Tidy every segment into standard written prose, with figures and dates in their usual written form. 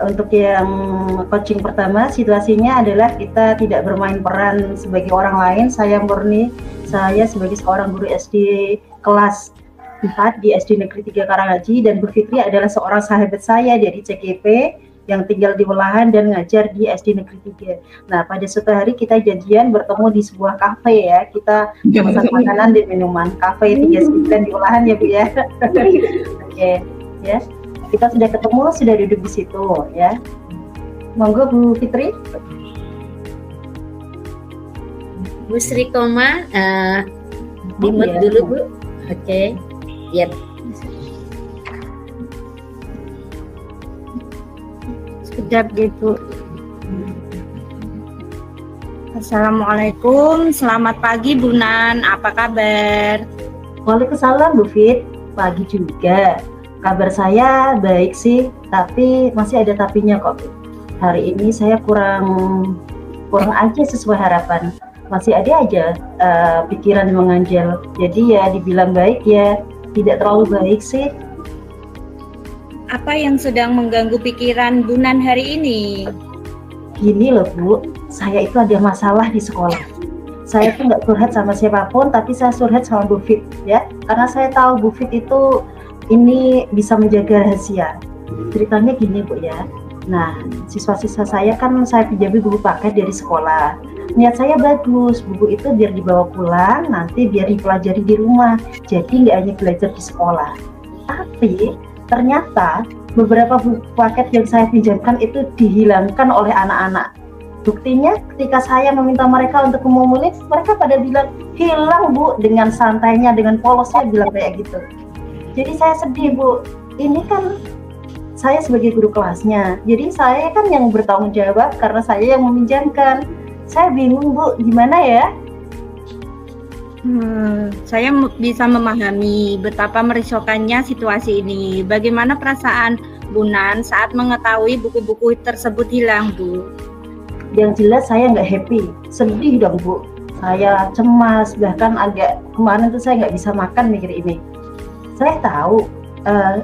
untuk yang coaching pertama, situasinya adalah kita tidak bermain peran sebagai orang lain. Saya sebagai seorang guru SD kelas 4 di SD Negeri 3 Karanghaji, dan Bu Fitri adalah seorang sahabat saya dari CGP yang tinggal di Welahan dan ngajar di SD Negeri 3. Nah, pada suatu hari kita janjian bertemu di sebuah kafe ya. Kita pesan makanan dan minuman. Kafe 39 di Welahan ya Bu ya. Oke, ya. Kita sudah ketemu, sudah duduk di situ ya. Monggo Bu Fitri. Bu Sri Koma, di mute dulu Bu. Oke. Yep. Sekejap gitu. Assalamualaikum, selamat pagi Bu Nan, apa kabar? Waalaikumsalam Bu Fit, pagi juga. Kabar saya baik sih, tapi masih ada tapinya kok. Hari ini saya kurang aja sesuai harapan. Masih ada aja pikiran menganjal. Jadi ya dibilang baik ya tidak terlalu baik sih. Apa yang sedang mengganggu pikiran Bu Nan hari ini? Gini loh Bu, saya itu ada masalah di sekolah. Saya tuh nggak curhat sama siapapun, tapi saya curhat sama Bu Fit ya. Karena saya tahu Bu Fit itu ini bisa menjaga rahasia. Ceritanya gini Bu ya. Nah, siswa-siswa saya kan saya pinjami buku paket dari sekolah. Niat saya bagus, buku itu biar dibawa pulang, nanti biar dipelajari di rumah. Jadi nggak hanya belajar di sekolah. Tapi ternyata beberapa buku paket yang saya pinjamkan itu dihilangkan oleh anak-anak. Buktinya ketika saya meminta mereka untuk menulis, mereka pada bilang hilang Bu, dengan santainya, dengan polosnya bilang kayak gitu. Jadi saya sedih Bu, ini kan saya sebagai guru kelasnya, jadi saya kan yang bertanggung jawab karena saya yang meminjamkan. Saya bingung Bu, gimana ya? Saya bisa memahami betapa merisaukannya situasi ini. Bagaimana perasaan Bu Nan saat mengetahui buku-buku tersebut hilang Bu? Yang jelas saya nggak happy, sedih dong Bu. Saya cemas, bahkan agak kemarin tuh saya nggak bisa makan mikir ini. Saya tahu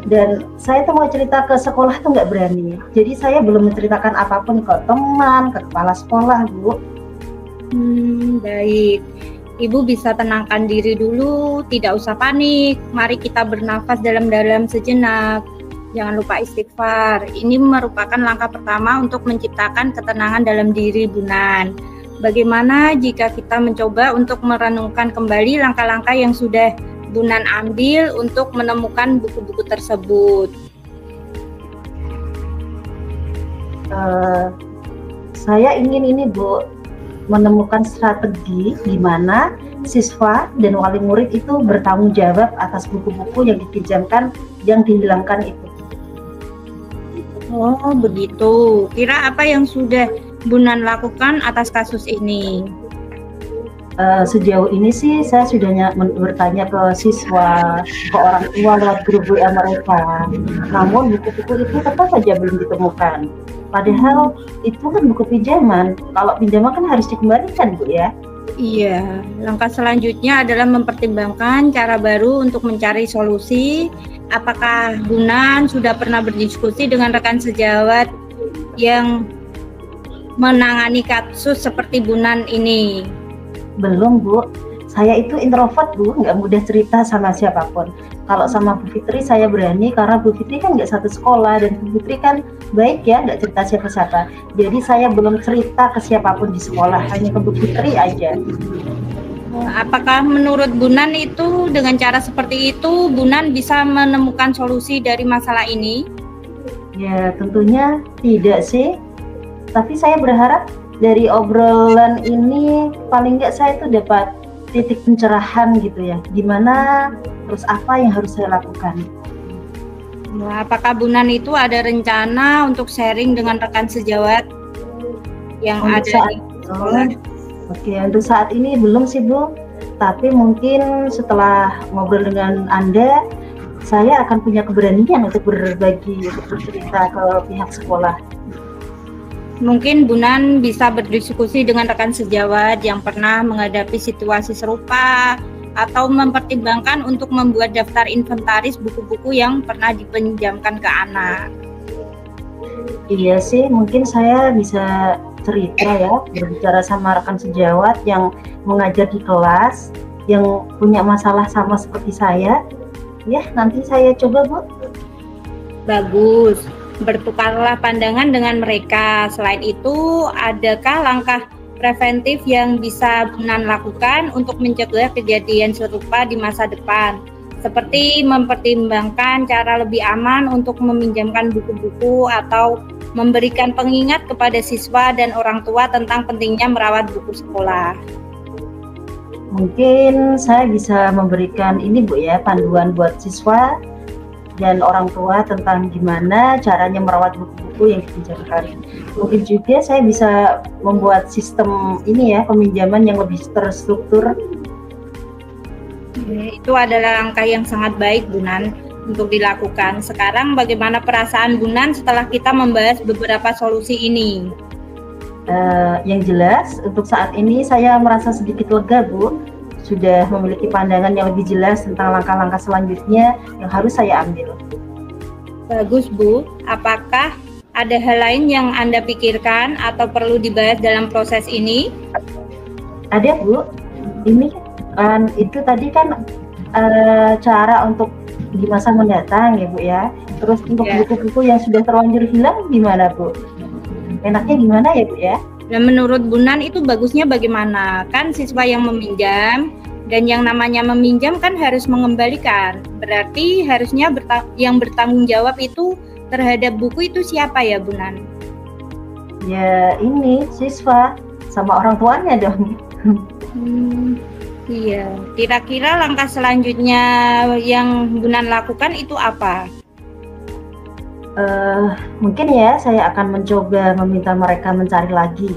dan saya tuh mau cerita ke sekolah tuh nggak berani. Jadi saya belum menceritakan apapun ke teman, ke kepala sekolah Bu. Baik. Ibu bisa tenangkan diri dulu, tidak usah panik. Mari kita bernafas dalam-dalam sejenak. Jangan lupa istighfar. Ini merupakan langkah pertama untuk menciptakan ketenangan dalam diri Bu Nan. Bagaimana jika kita mencoba untuk merenungkan kembali langkah-langkah yang sudah Bu Nan ambil untuk menemukan buku-buku tersebut? Saya ingin ini Bu, menemukan strategi di mana siswa dan wali murid itu bertanggung jawab atas buku-buku yang dipinjamkan yang dihilangkan itu. Oh begitu. Kira apa yang sudah Bu Nan lakukan atas kasus ini? Sejauh ini sih saya sudah bertanya ke siswa, ke orang tua lewat grup WA mereka. Namun buku-buku itu tetap saja belum ditemukan. Padahal itu kan buku pinjaman. Kalau pinjaman kan harus dikembalikan Bu ya. Iya, langkah selanjutnya adalah mempertimbangkan cara baru untuk mencari solusi. Apakah Bu Nan sudah pernah berdiskusi dengan rekan sejawat yang menangani kasus seperti Bu Nan ini? Belum Bu, saya itu introvert Bu, nggak mudah cerita sama siapapun. Kalau sama Bu Fitri saya berani karena Bu Fitri kan nggak satu sekolah dan Bu Fitri kan baik ya, nggak cerita siapa-siapa. Jadi saya belum cerita ke siapapun di sekolah, hanya ke Bu Fitri aja. Apakah menurut Bu Nan itu dengan cara seperti itu Bu Nan bisa menemukan solusi dari masalah ini? Ya tentunya tidak sih, tapi saya berharap dari obrolan ini paling nggak saya tuh dapat titik pencerahan gitu ya, gimana terus apa yang harus saya lakukan. Nah, apakah Bu Nan itu ada rencana untuk sharing dengan rekan sejawat yang ada di sekolah? Oke, untuk saat ini belum sih Bu, tapi mungkin setelah ngobrol dengan Anda saya akan punya keberanian untuk berbagi, untuk bercerita ke pihak sekolah. Mungkin Bu Nan bisa berdiskusi dengan rekan sejawat yang pernah menghadapi situasi serupa atau mempertimbangkan untuk membuat daftar inventaris buku-buku yang pernah dipinjamkan ke anak. Iya sih, mungkin saya bisa cerita ya, berbicara sama rekan sejawat yang mengajar di kelas, yang punya masalah sama seperti saya. Ya, nanti saya coba, Bu. Bagus. Bertukarlah pandangan dengan mereka. Selain itu, adakah langkah preventif yang bisa Bunan lakukan untuk mencegah kejadian serupa di masa depan? Seperti mempertimbangkan cara lebih aman untuk meminjamkan buku-buku atau memberikan pengingat kepada siswa dan orang tua tentang pentingnya merawat buku sekolah. Mungkin saya bisa memberikan ini, Bu ya, panduan buat siswa dan orang tua tentang gimana caranya merawat buku-buku yang dipinjamkan. Mungkin juga saya bisa membuat sistem ini ya, peminjaman yang lebih terstruktur. Itu adalah langkah yang sangat baik, Bunan, untuk dilakukan. Sekarang bagaimana perasaan Bunan setelah kita membahas beberapa solusi ini? Yang jelas untuk saat ini saya merasa sedikit lega, Bu. Sudah memiliki pandangan yang lebih jelas tentang langkah-langkah selanjutnya yang harus saya ambil. Bagus, Bu. Apakah ada hal lain yang Anda pikirkan atau perlu dibahas dalam proses ini? Ada, Bu. Ini itu tadi kan cara untuk di masa mendatang ya, Bu ya. Terus untuk buku-buku yang sudah terlanjur hilang gimana, Bu? Enaknya gimana ya, Bu ya? Dan menurut Bunan itu bagusnya bagaimana? Kan siswa yang meminjam, dan yang namanya meminjam kan harus mengembalikan. Berarti harusnya yang bertanggung jawab itu terhadap buku itu siapa ya, Bunan? Ya ini siswa sama orang tuanya dong. Iya. Kira-kira langkah selanjutnya yang Bunan lakukan itu apa? Mungkin ya saya akan mencoba meminta mereka mencari lagi,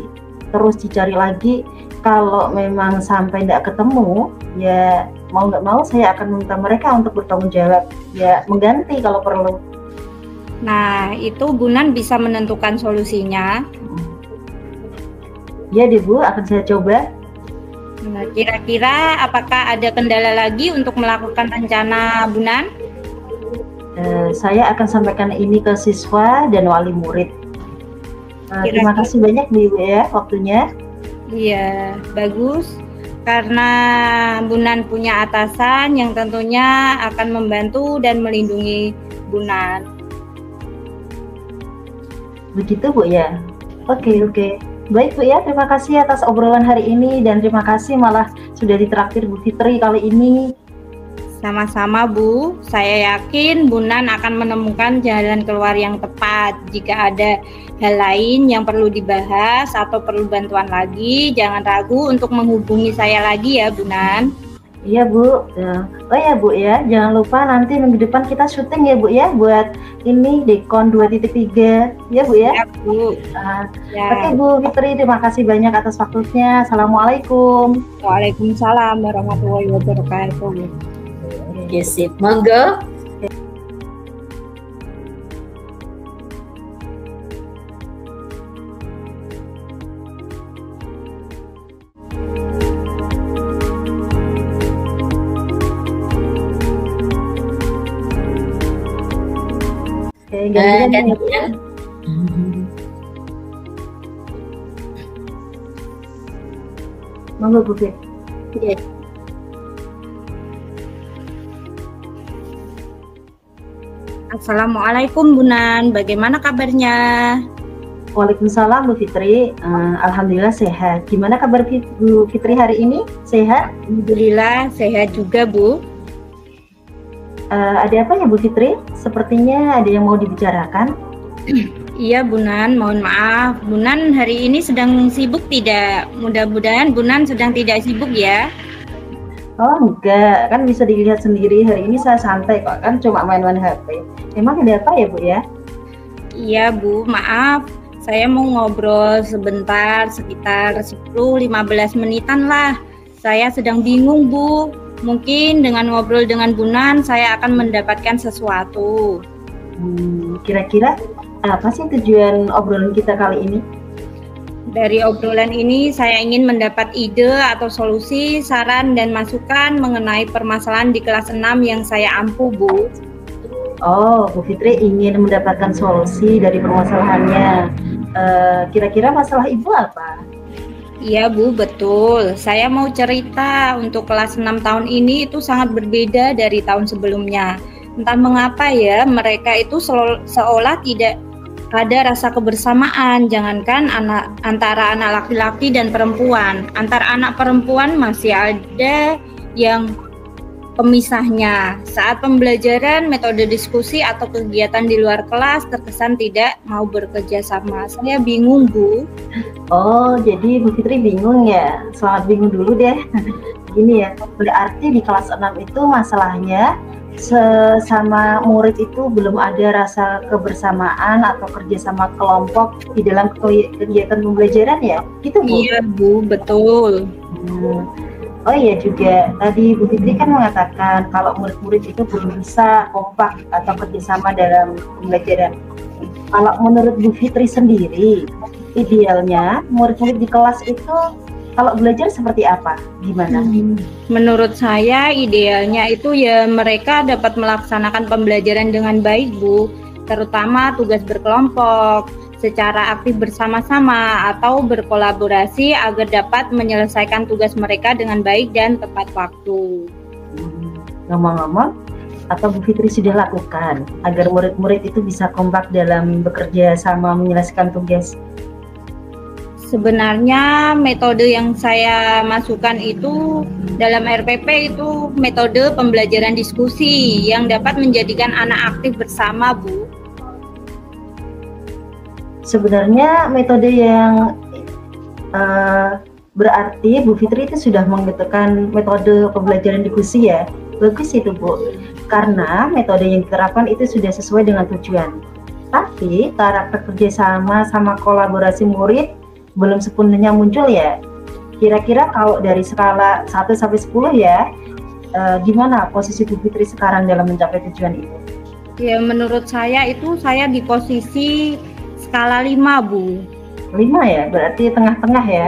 terus dicari lagi. Kalau memang sampai tidak ketemu, ya mau nggak mau saya akan meminta mereka untuk bertanggung jawab, ya mengganti kalau perlu. Nah, itu Bunan bisa menentukan solusinya. Ya deh, Bu, akan saya coba. Nah, kira-kira apakah ada kendala lagi untuk melakukan rencana Bunan? Saya akan sampaikan ini ke siswa dan wali murid. Terima kasih banyak Bu Ibu ya waktunya. Iya, bagus. Karena Bunan punya atasan yang tentunya akan membantu dan melindungi Bunan. Begitu Bu ya. Oke. Baik Bu ya, terima kasih atas obrolan hari ini dan terima kasih malah sudah ditraktir Bu Fitri kali ini. Sama-sama Bu, saya yakin Bunan akan menemukan jalan keluar yang tepat. Jika ada hal lain yang perlu dibahas atau perlu bantuan lagi, jangan ragu untuk menghubungi saya lagi ya Bunan. Iya Bu, oh ya Bu ya, jangan lupa nanti minggu depan kita syuting ya Bu ya, buat ini Dekon 2.3 ya Bu ya. Ya Bu. Oke Bu Fitri, terima kasih banyak atas waktunya. Assalamualaikum. Waalaikumsalam warahmatullahi wabarakatuh. Oke, sip. Monggo. Gantian. Monggo Bu Fit. Iya. Assalamualaikum Bunan, bagaimana kabarnya? Waalaikumsalam Bu Fitri, alhamdulillah sehat. Gimana kabar Bu Fitri hari ini? Sehat? Alhamdulillah sehat juga Bu. Ada apa ya Bu Fitri? Sepertinya ada yang mau dibicarakan. Iya Bunan, mohon maaf. Bunan hari ini sedang sibuk tidak? Mudah-mudahan Bunan sedang tidak sibuk ya. Oh enggak, kan bisa dilihat sendiri hari ini saya santai kok, kan cuma main-main HP. Emang ada apa ya Bu ya? Iya Bu, maaf. Saya mau ngobrol sebentar, sekitar 10-15 menitan lah. Saya sedang bingung Bu. Mungkin dengan ngobrol dengan Bunan saya akan mendapatkan sesuatu. Kira-kira apa sih tujuan obrolan kita kali ini? Dari obrolan ini saya ingin mendapat ide atau solusi, saran dan masukan mengenai permasalahan di kelas 6 yang saya ampu Bu. Oh, Bu Fitri ingin mendapatkan solusi dari permasalahannya. Kira-kira masalah Ibu apa? Iya Bu, betul. Saya mau cerita untuk kelas 6 tahun ini itu sangat berbeda dari tahun sebelumnya. Entah mengapa ya, mereka itu seolah tidak ada rasa kebersamaan. Jangankan antara anak laki-laki dan perempuan. Antara anak perempuan masih ada yang pemisahnya. Saat pembelajaran, metode diskusi atau kegiatan di luar kelas terkesan tidak mau bekerja sama. Saya bingung, Bu. Oh, jadi Bu Fitri bingung ya? Selamat bingung dulu deh. Gini ya, berarti di kelas 6 itu masalahnya sesama murid itu belum ada rasa kebersamaan atau kerjasama kelompok di dalam kegiatan pembelajaran ya? Gitu, Bu? Iya, Bu, betul. Oh iya juga, tadi Bu Fitri kan mengatakan kalau murid-murid itu belum bisa kompak atau kerjasama dalam pembelajaran. Kalau menurut Bu Fitri sendiri, idealnya murid-murid di kelas itu kalau belajar seperti apa? Gimana? Menurut saya idealnya itu ya mereka dapat melaksanakan pembelajaran dengan baik, Bu, terutama tugas berkelompok, secara aktif bersama-sama atau berkolaborasi agar dapat menyelesaikan tugas mereka dengan baik dan tepat waktu. Ngomong-ngomong, atau Bu Fitri sudah lakukan agar murid-murid itu bisa kompak dalam bekerja sama menyelesaikan tugas? Sebenarnya metode yang saya masukkan itu dalam RPP itu metode pembelajaran diskusi yang dapat menjadikan anak aktif bersama, Bu. Sebenarnya metode yang berarti Bu Fitri itu sudah menggunakan metode pembelajaran diskusi ya. Bagus itu, Bu. Karena metode yang diterapkan itu sudah sesuai dengan tujuan. Tapi karakter kerjasama sama kolaborasi murid belum sepenuhnya muncul ya. Kira-kira kalau dari skala 1 sampai 10 ya, gimana posisi Bu Fitri sekarang dalam mencapai tujuan itu? Ya, menurut saya itu saya di posisi skala 5, Bu. 5 ya, berarti tengah-tengah ya.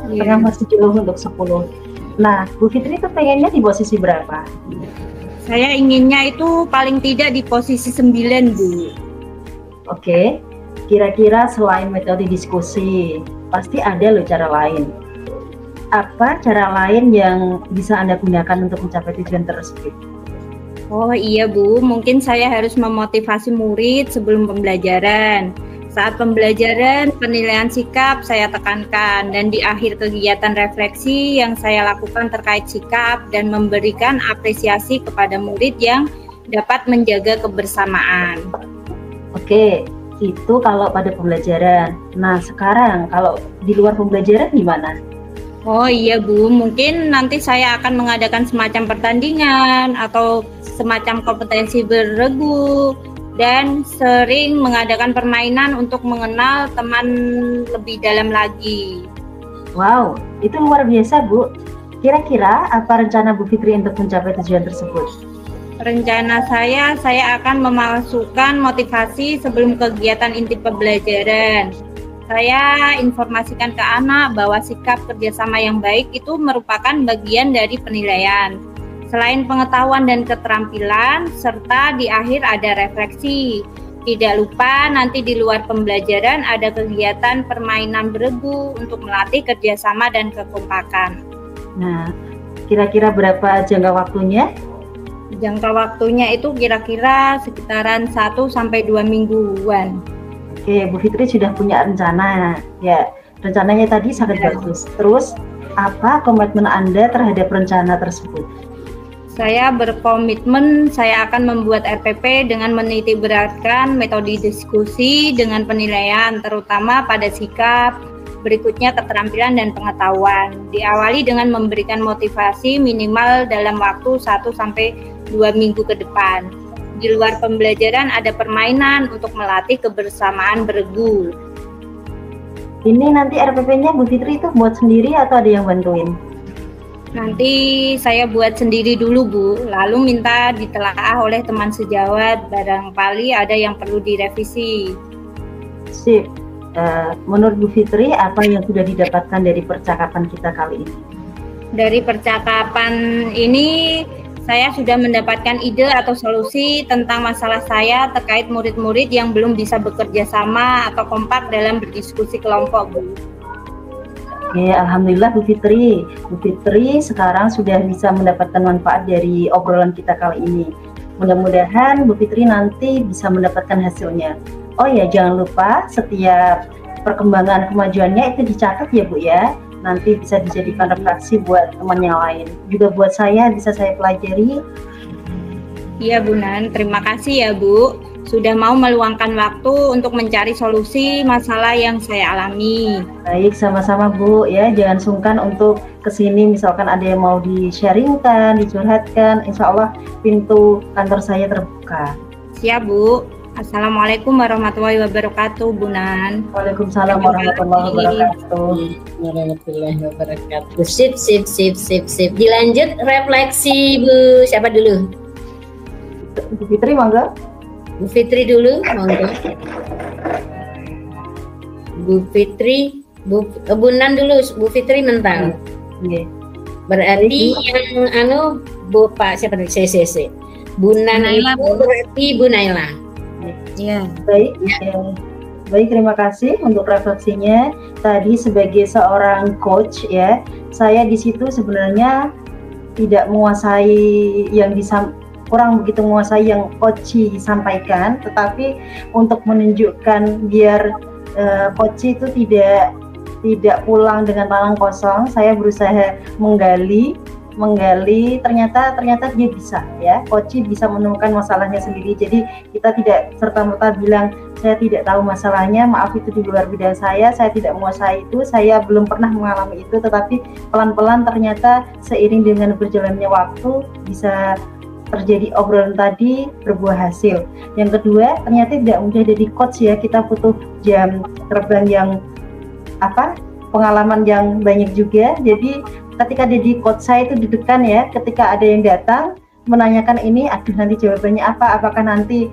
Tengah masih jauh untuk 10. Nah, Bu Fitri itu pengennya di posisi berapa? Saya inginnya itu paling tidak di posisi 9, Bu. Oke, kira-kira selain metode diskusi, pasti ada loh cara lain. Apa cara lain yang bisa Anda gunakan untuk mencapai tujuan tersebut? Oh iya, Bu, mungkin saya harus memotivasi murid sebelum pembelajaran. Saat pembelajaran, penilaian sikap saya tekankan, dan di akhir kegiatan refleksi yang saya lakukan terkait sikap dan memberikan apresiasi kepada murid yang dapat menjaga kebersamaan. Oke, itu kalau pada pembelajaran. Nah, sekarang kalau di luar pembelajaran gimana? Oh iya, Bu, mungkin nanti saya akan mengadakan semacam pertandingan atau semacam kompetensi beregu, dan sering mengadakan permainan untuk mengenal teman lebih dalam lagi. Wow, itu luar biasa, Bu. Kira-kira apa rencana Bu Fitri untuk mencapai tujuan tersebut? Rencana saya akan memasukkan motivasi sebelum kegiatan inti pembelajaran. Saya informasikan ke anak bahwa sikap kerjasama yang baik itu merupakan bagian dari penilaian. Selain pengetahuan dan keterampilan, serta di akhir ada refleksi. Tidak lupa nanti di luar pembelajaran ada kegiatan permainan beregu untuk melatih kerjasama dan kekompakan. Nah, kira-kira berapa jangka waktunya? Jangka waktunya itu kira-kira sekitaran 1 sampai 2 mingguan. Oke, Bu Fitri sudah punya rencana. Ya, rencananya tadi sangat bagus. Terus, apa komitmen Anda terhadap rencana tersebut? Saya berkomitmen saya akan membuat RPP dengan menitikberatkan metode diskusi dengan penilaian, terutama pada sikap, berikutnya keterampilan dan pengetahuan. Diawali dengan memberikan motivasi minimal dalam waktu 1 sampai 2 minggu ke depan. Di luar pembelajaran ada permainan untuk melatih kebersamaan beregu. Ini nanti RPP-nya Bu Fitri itu buat sendiri atau ada yang bantuin? Nanti saya buat sendiri dulu, Bu, lalu minta ditelaah oleh teman sejawat, barangkali ada yang perlu direvisi. Sip. Menurut Bu Fitri, apa yang sudah didapatkan dari percakapan kita kali ini? Dari percakapan ini, Saya sudah mendapatkan ide atau solusi tentang masalah saya terkait murid-murid yang belum bisa bekerja sama atau kompak dalam berdiskusi kelompok, Bu. Oke, alhamdulillah Bu Fitri. Bu Fitri sekarang sudah bisa mendapatkan manfaat dari obrolan kita kali ini. Mudah-mudahan Bu Fitri nanti bisa mendapatkan hasilnya. Oh ya, jangan lupa setiap perkembangan kemajuannya itu dicatat ya Bu ya. Nanti bisa dijadikan refleksi buat teman yang lain. Juga buat saya bisa saya pelajari. Iya Bu Nan, terima kasih ya Bu. Sudah mau meluangkan waktu untuk mencari solusi masalah yang saya alami. Baik, sama-sama Bu ya. Jangan sungkan untuk kesini misalkan ada yang mau di-sharingkan, dicurhatkan. Insya Allah pintu kantor saya terbuka. Siap Bu. Assalamualaikum warahmatullahi wabarakatuh, Bu Nan. Waalaikumsalam warahmatullahi wabarakatuh. Warahmatullahi wabarakatuh. Sip. Dilanjut refleksi Bu. Siapa dulu? Bu Fitri, monggo. Bu Fitri dulu, monggo. Bu Fitri, Bu Nan dulu. Bu Fitri mental. Oke. Berarti yang Bu Pak siapa tadi? CCC. Bu Nan Naila, itu berarti Bu Naila. Iya. Baik, baik, terima kasih untuk refleksinya. Tadi sebagai seorang coach ya, saya di situ sebenarnya tidak menguasai yang kurang begitu menguasai yang coach sampaikan, tetapi untuk menunjukkan biar coach itu tidak pulang dengan tangan kosong, saya berusaha menggali ternyata dia bisa ya, coach bisa menemukan masalahnya sendiri. Jadi kita tidak serta-merta bilang saya tidak tahu masalahnya, maaf itu di luar bidang saya tidak menguasai itu, saya belum pernah mengalami itu, tetapi pelan-pelan ternyata seiring dengan berjalannya waktu bisa terjadi obrolan tadi berbuah hasil. Yang kedua, ternyata tidak mudah jadi coach ya, kita butuh jam terbang yang pengalaman yang banyak juga. Jadi ketika jadi coach saya itu deg-degan ya, ketika ada yang datang menanyakan ini, aduh nanti jawabannya apa, apakah nanti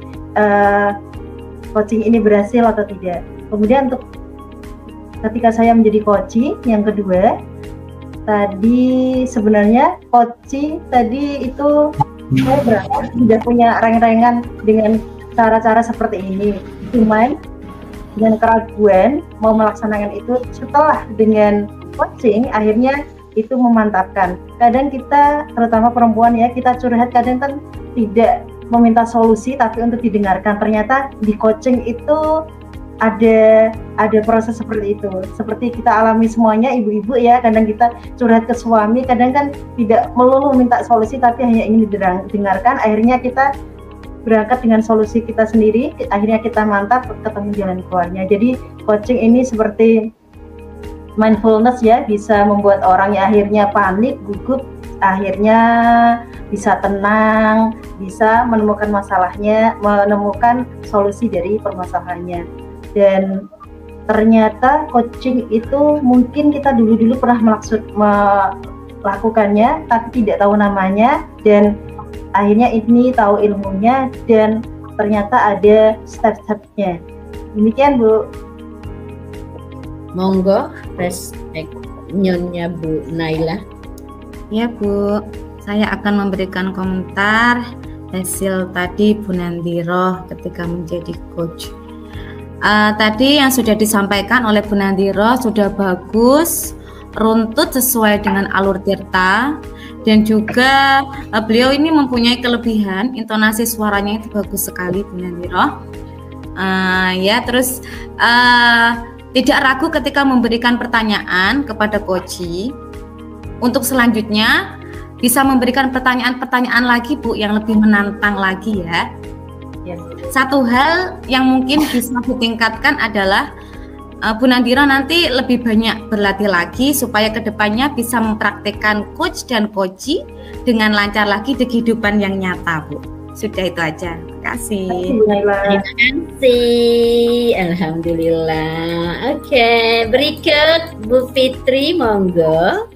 coaching ini berhasil atau tidak. Kemudian untuk ketika saya menjadi coaching yang kedua, tadi sebenarnya coaching tadi itu saya berangkat sudah punya reng-rengan dengan cara-cara seperti ini, cuman dengan keraguan mau melaksanakan itu setelah dengan coaching akhirnya itu memantapkan. Kadang kita terutama perempuan ya, kita curhat kadang kan tidak meminta solusi tapi untuk didengarkan. Ternyata di coaching itu ada proses seperti itu. Seperti kita alami semuanya ibu-ibu ya, kadang kita curhat ke suami, kadang kan tidak melulu minta solusi tapi hanya ingin didengarkan. Akhirnya kita berangkat dengan solusi kita sendiri, akhirnya kita mantap ketemu jalan keluarnya. Jadi coaching ini seperti mindfulness ya, bisa membuat orang yang akhirnya panik, gugup, akhirnya bisa tenang, bisa menemukan masalahnya, menemukan solusi dari permasalahannya. Dan ternyata coaching itu mungkin kita dulu pernah melakukannya tapi tidak tahu namanya, dan akhirnya ini tahu ilmunya dan ternyata ada step-stepnya. Demikian Bu. Monggo, Nyonya Bu Naila. Ya Bu, saya akan memberikan komentar hasil tadi Bu Nandiro ketika menjadi coach. Tadi yang sudah disampaikan oleh Bu Nandiro sudah bagus, runtut sesuai dengan alur Tirta, dan juga beliau ini mempunyai kelebihan, intonasi suaranya itu bagus sekali Bu Nandiro. Terus tidak ragu ketika memberikan pertanyaan kepada coach. Untuk selanjutnya bisa memberikan pertanyaan-pertanyaan lagi Bu yang lebih menantang lagi ya. Satu hal yang mungkin bisa ditingkatkan adalah Bu Nandiro nanti lebih banyak berlatih lagi supaya kedepannya bisa mempraktekkan coach dan coach dengan lancar lagi di kehidupan yang nyata Bu. Sudah itu aja. Terima kasih. Terima kasih. Alhamdulillah. Oke, berikut Bu Fitri, monggo.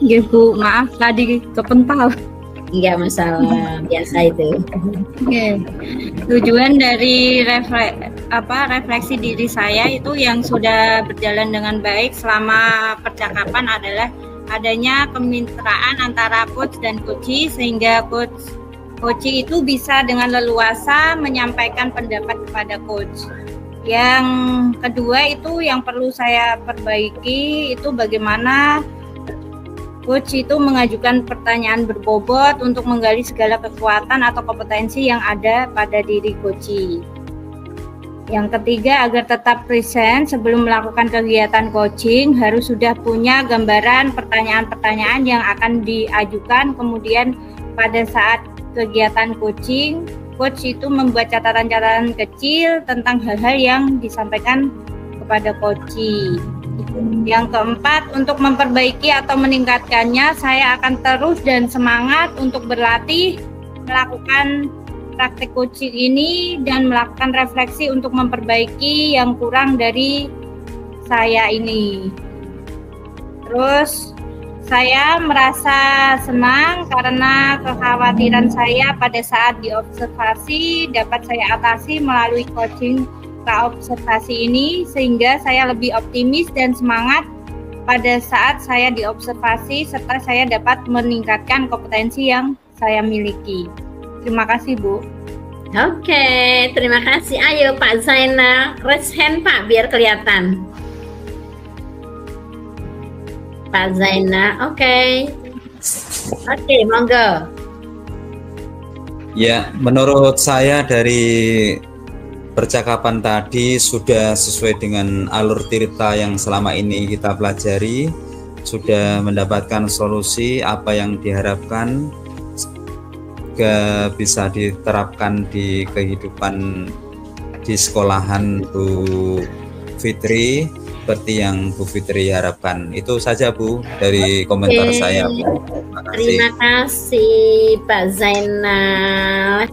Ya Bu, maaf tadi kepental. Enggak masalah, biasa itu. Oke. Tujuan dari refleksi diri saya itu yang sudah berjalan dengan baik selama percakapan adalah adanya kemitraan antara coach dan coachee, sehingga coachee itu bisa dengan leluasa menyampaikan pendapat kepada coach. Yang kedua itu yang perlu saya perbaiki itu bagaimana coach itu mengajukan pertanyaan berbobot untuk menggali segala kekuatan atau kompetensi yang ada pada diri coachee. Yang ketiga, agar tetap present sebelum melakukan kegiatan coaching harus sudah punya gambaran pertanyaan-pertanyaan yang akan diajukan. Kemudian pada saat kegiatan coaching, coach itu membuat catatan-catatan kecil tentang hal-hal yang disampaikan kepada coachee. Yang keempat, untuk memperbaiki atau meningkatkannya, saya akan terus dan semangat untuk berlatih, melakukan praktek coaching ini dan melakukan refleksi untuk memperbaiki yang kurang dari saya ini. Terus saya merasa senang karena kekhawatiran saya pada saat diobservasi dapat saya atasi melalui coaching praobservasi ini, sehingga saya lebih optimis dan semangat pada saat saya diobservasi serta saya dapat meningkatkan kompetensi yang saya miliki. Terima kasih, Bu. Oke, terima kasih. Ayo Pak Zainal, raise hand Pak biar kelihatan. Pak Zainal, oke. Oke, monggo. Ya, menurut saya dari percakapan tadi sudah sesuai dengan alur cerita yang selama ini kita pelajari, sudah mendapatkan solusi apa yang diharapkan bisa diterapkan di kehidupan di sekolahan Bu Fitri seperti yang Bu Fitri harapkan. Itu saja Bu dari komentar saya. Bu. Terima kasih Pak Zainal.